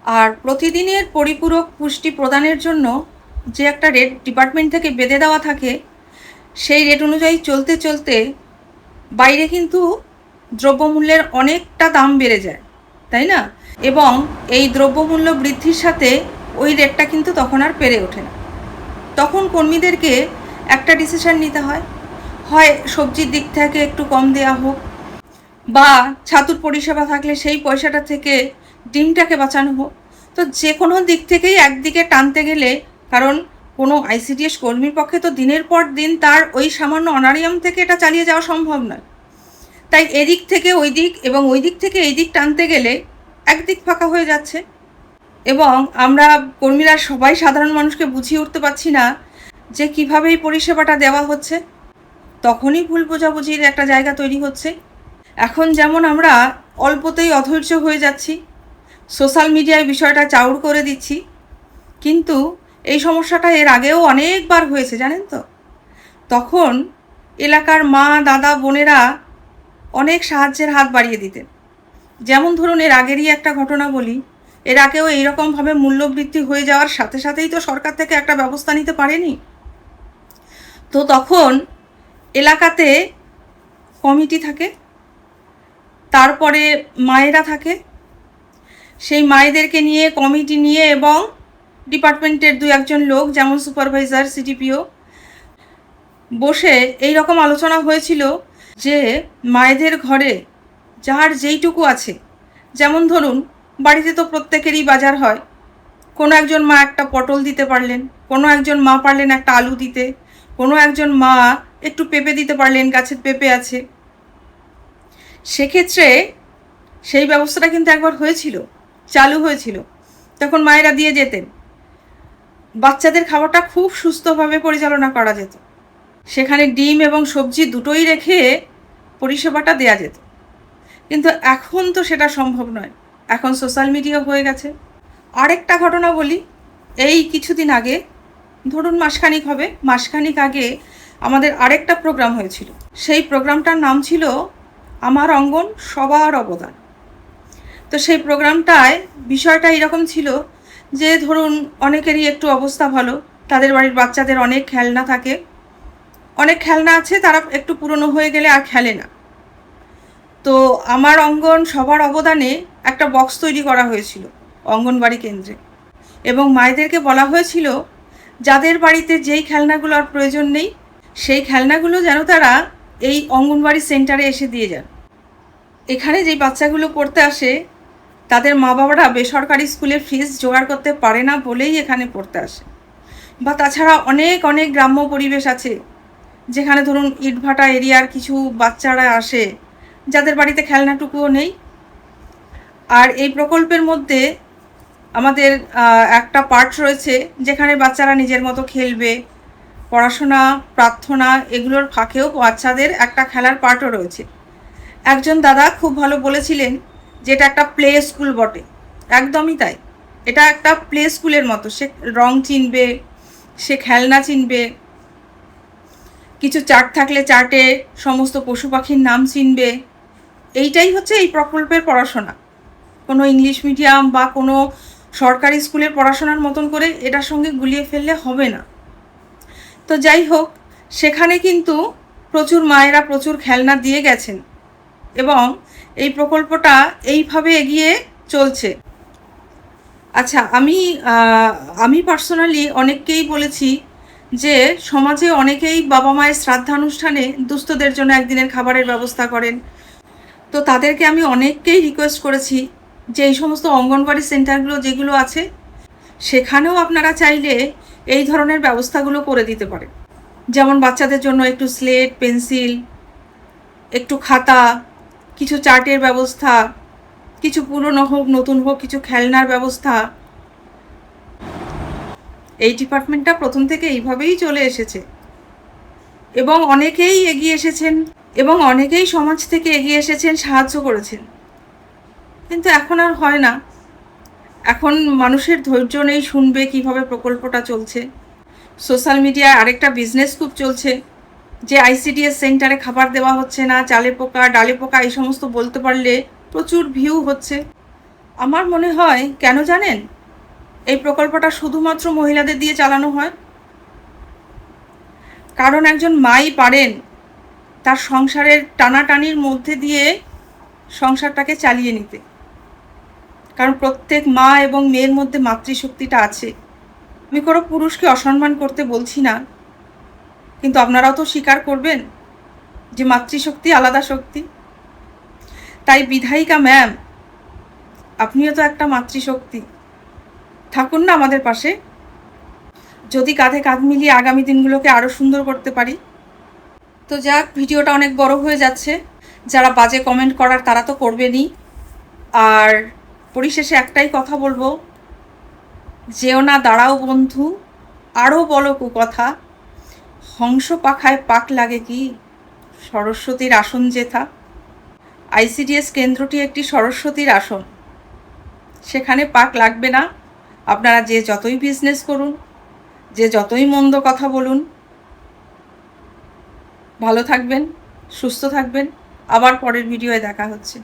আর প্রতিদিনের পরিপূরক পুষ্টি প্রদানের জন্য যে একটা রেট ডিপার্টমেন্ট থেকে বেঁধে দেওয়া থাকে, সেই রেট অনুযায়ী চলতে চলতে বাইরে কিন্তু দ্রব্যমূল্যের অনেকটা দাম বেড়ে যায়, তাই না? এবং এই দ্রব্যমূল্য বৃদ্ধির সাথে ওই রেটটা কিন্তু তখন আর পেরে ওঠে না। তখন কর্মীদেরকে একটা ডিসিশন নিতে হয়, হয় সবজির দিক থেকে একটু কম দেওয়া হোক, বা ছাতুর পরিষেবা থাকলে সেই পয়সাটা থেকে ডিমটাকে বাঁচানো হোক। তো যে কোনো দিক থেকেই একদিকে টানতে গেলে, কারণ কোনো আইসিডিএস কর্মীর পক্ষে তো দিনের পর দিন তার ওই সামান্য অনারিয়াম থেকে এটা চালিয়ে যাওয়া সম্ভব নয়। তাই এদিক থেকে ওই দিক এবং ওই দিক থেকে এই দিক টানতে গেলে একদিক ফাঁকা হয়ে যাচ্ছে, এবং আমরা কর্মীরা সবাই সাধারণ মানুষকে বুঝিয়ে উঠতে পারছি না যে কীভাবে এই পরিষেবাটা দেওয়া হচ্ছে। তখনই ভুল বোঝাবুঝির একটা জায়গা তৈরি হচ্ছে। এখন যেমন আমরা অল্পতেই অধৈর্য হয়ে যাচ্ছি, সোশ্যাল মিডিয়ায় বিষয়টা চাউর করে দিচ্ছি, কিন্তু এই সমস্যাটা এর আগেও অনেকবার হয়েছে, জানেন তো। তখন এলাকার মা, দাদা, বোনেরা অনেক সাহায্যের হাত বাড়িয়ে দিতেন। যেমন ধরুন, এর আগেরই একটা ঘটনা বলি। এর আগেও এইরকমভাবে মূল্যবৃদ্ধি হয়ে যাওয়ার সাথে সাথেই তো সরকার থেকে একটা ব্যবস্থা নিতে পারেনি। তো তখন এলাকাতে কমিটি থাকে, তারপরে মায়েরা থাকে, সেই মায়েদেরকে নিয়ে, কমিটি নিয়ে এবং ডিপার্টমেন্টের দু একজন লোক, যেমন সুপারভাইজার, সিডিপিও, বসে এই রকম আলোচনা হয়েছিল যে মায়েদের ঘরে যার যেইটুকু আছে, যেমন ধরুন বাড়িতে তো প্রত্যেকেরই বাজার হয়, কোনো একজন মা একটা পটল দিতে পারলেন, কোনো একজন মা পারলেন একটা আলু দিতে, কোনো একজন মা একটু পেঁপে দিতে পারলেন, গাছের পেঁপে আছে। সেক্ষেত্রে সেই ব্যবস্থাটা কিন্তু একবার হয়েছিল, চালু হয়েছিল, তখন মায়েরা দিয়ে যেতেন। বাচ্চাদের খাবারটা খুব সুস্থভাবে পরিচালনা করা যেত, সেখানে ডিম এবং সবজি দুটোই রেখে পরিষেবাটা দেয়া যেত। কিন্তু এখন তো সেটা সম্ভব নয়, এখন সোশ্যাল মিডিয়া হয়ে গেছে। আরেকটা ঘটনা বলি, এই কিছুদিন আগে, ধরুন মাসখানিক আগে আমাদের আরেকটা প্রোগ্রাম হয়েছিল। সেই প্রোগ্রামটার নাম ছিল আমার অঙ্গন সবার অবদান। তো সেই প্রোগ্রামটায় বিষয়টা এরকম ছিল যে ধরুন অনেকেরই একটু অবস্থা ভালো, তাদের বাড়ির বাচ্চাদের অনেক খেলনা থাকে, অনেক খেলনা আছে, তারা একটু পুরনো হয়ে গেলে আর খেলে না। তো আমার অঙ্গন সবার অবদানে একটা বক্স তৈরি করা হয়েছিল অঙ্গনবাড়ি কেন্দ্রে, এবং মায়েদেরকে বলা হয়েছিল যাদের বাড়িতে যেই খেলনাগুলোর প্রয়োজন নেই, সেই খেলনাগুলো যেন তারা এই অঙ্গনবাড়ি সেন্টারে এসে দিয়ে যান। এখানে যেই বাচ্চাগুলো পড়তে আসে, তাদের মা বাবারা বেসরকারি স্কুলের ফিস জোগাড় করতে পারে না বলেই এখানে পড়তে আসে। বা তাছাড়া অনেক অনেক গ্রাম্য পরিবেশ আছে, যেখানে ধরুন ইটভাটা এরিয়ার কিছু বাচ্চারা আসে যাদের বাড়িতে খেলনাটুকুও নেই। আর এই প্রকল্পের মধ্যে আমাদের একটা পার্ট রয়েছে যেখানে বাচ্চারা নিজের মতো খেলবে, পড়াশোনা, প্রার্থনা, এগুলোর ফাঁকেও বাচ্চাদের একটা খেলার পার্টও রয়েছে। একজন দাদা খুব ভালো বলেছিলেন যে এটা একটা প্লে স্কুল বটে। একদমই তাই, এটা একটা প্লে স্কুলের মতো। সে রং চিনবে, সে খেলনা চিনবে, কিছু চার্ট থাকলে চার্টে সমস্ত পশু পাখির নাম চিনবে। এইটাই হচ্ছে এই প্রকল্পের পড়াশোনা। কোনো ইংলিশ মিডিয়াম বা কোনো সরকারি স্কুলের পড়াশোনার মতন করে এটার সঙ্গে গুলিয়ে ফেললে হবে না। তো যাই হোক, সেখানে কিন্তু প্রচুর মায়েরা প্রচুর খেলনা দিয়ে গেছেন, এবং এই প্রকল্পটা এইভাবে এগিয়ে চলছে। আচ্ছা, আমি পার্সোনালি অনেককেই বলেছি যে সমাজে অনেকেই বাবা মায়ের শ্রাদ্ধানুষ্ঠানে দুস্থদের জন্য একদিনের খাবারের ব্যবস্থা করেন। তো তাদেরকে আমি অনেককেই রিকোয়েস্ট করেছি যে এই সমস্ত অঙ্গনওয়াড়ি সেন্টারগুলো যেগুলো আছে, সেখানেও আপনারা চাইলে এই ধরনের ব্যবস্থাগুলো করে দিতে পারেন। যেমন বাচ্চাদের জন্য একটু স্লেট, পেন্সিল, একটু খাতা, কিছু চার্টের ব্যবস্থা, কিছু পুরনো হোক নতুন হোক কিছু খেলনার ব্যবস্থা। এই ডিপার্টমেন্টটা প্রথম থেকে এইভাবেই চলে এসেছে, এবং অনেকেই এগিয়ে এসেছেন, এবং অনেকেই সমাজ থেকে এগিয়ে এসেছেন, সাহায্য করেছেন। কিন্তু এখন আর হয় না। এখন মানুষের ধৈর্য নেই শুনবে কিভাবে প্রকল্পটা চলছে। সোশ্যাল মিডিয়ায় আরেকটা বিজনেস খুব চলছে যে আইসিডিএস সেন্টারে খাবার দেওয়া হচ্ছে না, চালে পোকা, ডালে পোকা, এই সমস্ত বলতে পারলে প্রচুর ভিউ হচ্ছে। আমার মনে হয় কেন জানেন, এই প্রকল্পটা শুধুমাত্র মহিলাদের দিয়ে চালানো হয়। কারণ একজন মাই পারেন তার সংসারের টানাটানির মধ্যে দিয়ে সংসারটাকে চালিয়ে নিতে। কারণ প্রত্যেক মা এবং মেয়ের মধ্যে মাতৃশক্তিটা আছে। আমি কোনো পুরুষকে অসম্মান করতে বলছি না, কিন্তু আপনারাও তো স্বীকার করবেন যে মাতৃশক্তি আলাদা শক্তি। তাই বিধায়িকা ম্যাম, আপনিও তো একটা মাতৃশক্তি, থাকুন না আমাদের পাশে। যদি কাঁধে কাঁধ মিলিয়ে আগামী দিনগুলোকে আরও সুন্দর করতে পারি। তো যাক, ভিডিওটা অনেক বড় হয়ে যাচ্ছে। যারা বাজে কমেন্ট করার তারা তো করবেনই। আর পরিশেষে একটাই কথা বলবো, যেও না দাঁড়াও বন্ধু, আরও বলো কুকথা, হংস পাখায় পাক লাগে কি, সরস্বতীর আসন যেথা। আইসিডিএস কেন্দ্রটি একটি সরস্বতীর আসন, সেখানে পাক লাগবে না। আপনারা যে যতই বিজনেস করুন, যে যতই মন্দ কথা বলুন। ভালো থাকবেন, সুস্থ থাকবেন। আবার পরের ভিডিওয়ে দেখা হচ্ছে।